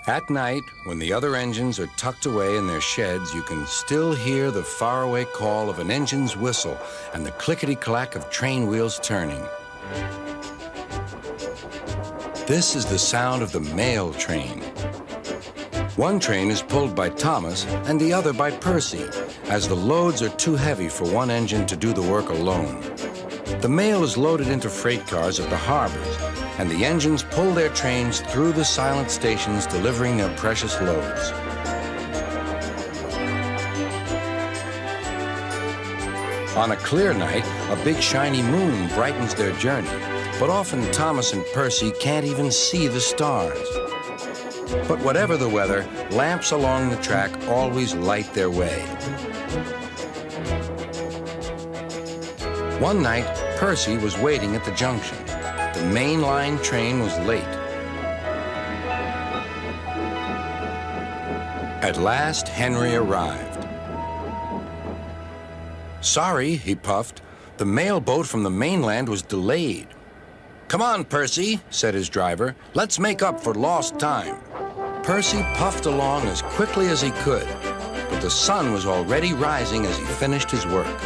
At night, when the other engines are tucked away in their sheds, you can still hear the faraway call of an engine's whistle and the clickety-clack of train wheels turning. This is the sound of the mail train. One train is pulled by Thomas and the other by Percy, as the loads are too heavy for one engine to do the work alone. The mail is loaded into freight cars at the harbors, and the engines pull their trains through the silent stations, delivering their precious loads. On a clear night, a big shiny moon brightens their journey, but often Thomas and Percy can't even see the stars. But whatever the weather, lamps along the track always light their way. One night, Percy was waiting at the junction. The main line train was late. At last, Henry arrived. "Sorry," he puffed. "The mail boat from the mainland was delayed." "Come on, Percy," said his driver. "Let's make up for lost time." Percy puffed along as quickly as he could, but the sun was already rising as he finished his work.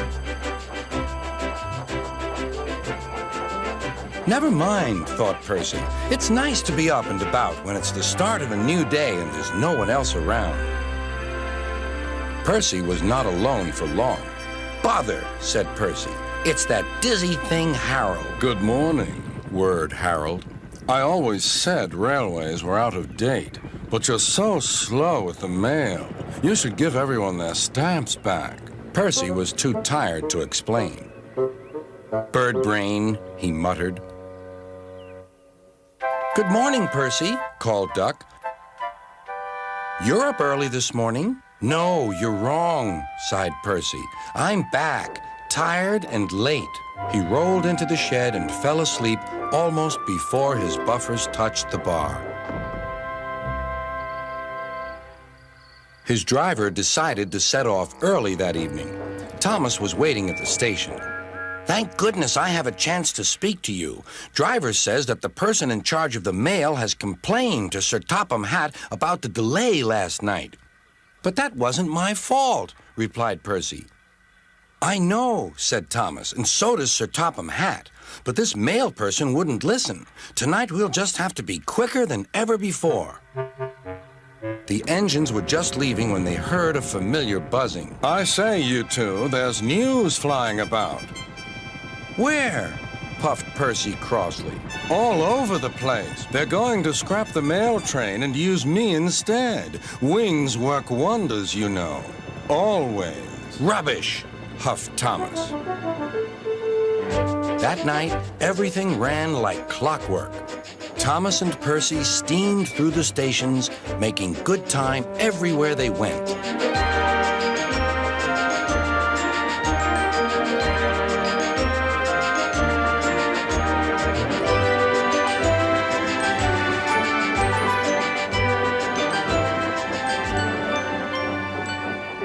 "Never mind," thought Percy. "It's nice to be up and about when it's the start of a new day and there's no one else around." Percy was not alone for long. "Bother," said Percy. "It's that dizzy thing, Harold." "Good morning," whirred Harold. "I always said railways were out of date, but you're so slow with the mail. You should give everyone their stamps back." Percy was too tired to explain. "Bird brain," he muttered. "Good morning, Percy," called Duck. "You're up early this morning." "No, you're wrong," sighed Percy. "I'm back, tired and late." He rolled into the shed and fell asleep almost before his buffers touched the bar. His driver decided to set off early that evening. Thomas was waiting at the station. "Thank goodness I have a chance to speak to you. Driver says that the person in charge of the mail has complained to Sir Topham Hatt about the delay last night." "But that wasn't my fault," replied Percy. "I know," said Thomas, "and so does Sir Topham Hatt. But this mail person wouldn't listen. Tonight we'll just have to be quicker than ever before." The engines were just leaving when they heard a familiar buzzing. "I say, you two, there's news flying about." "Where?" puffed Percy crossly. "All over the place. They're going to scrap the mail train and use me instead. Wings work wonders, you know. Always." "Rubbish," huffed Thomas. That night, everything ran like clockwork. Thomas and Percy steamed through the stations, making good time everywhere they went.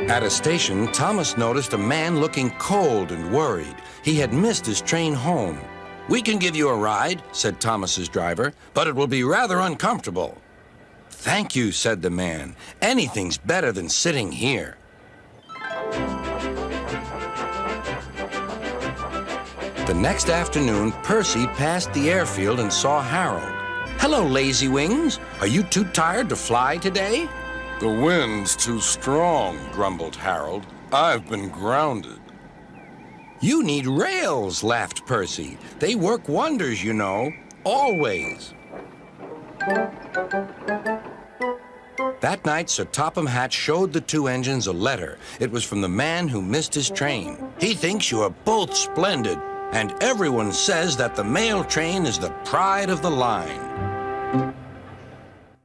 At a station, Thomas noticed a man looking cold and worried. He had missed his train home. "We can give you a ride," said Thomas's driver, "but it will be rather uncomfortable." "Thank you," said the man. "Anything's better than sitting here." The next afternoon, Percy passed the airfield and saw Harold. "Hello, Lazy Wings. Are you too tired to fly today?" "The wind's too strong," grumbled Harold. "I've been grounded." "You need rails," laughed Percy. "They work wonders, you know. Always." That night, Sir Topham Hatt showed the two engines a letter. It was from the man who missed his train. "He thinks you are both splendid, and everyone says that the mail train is the pride of the line."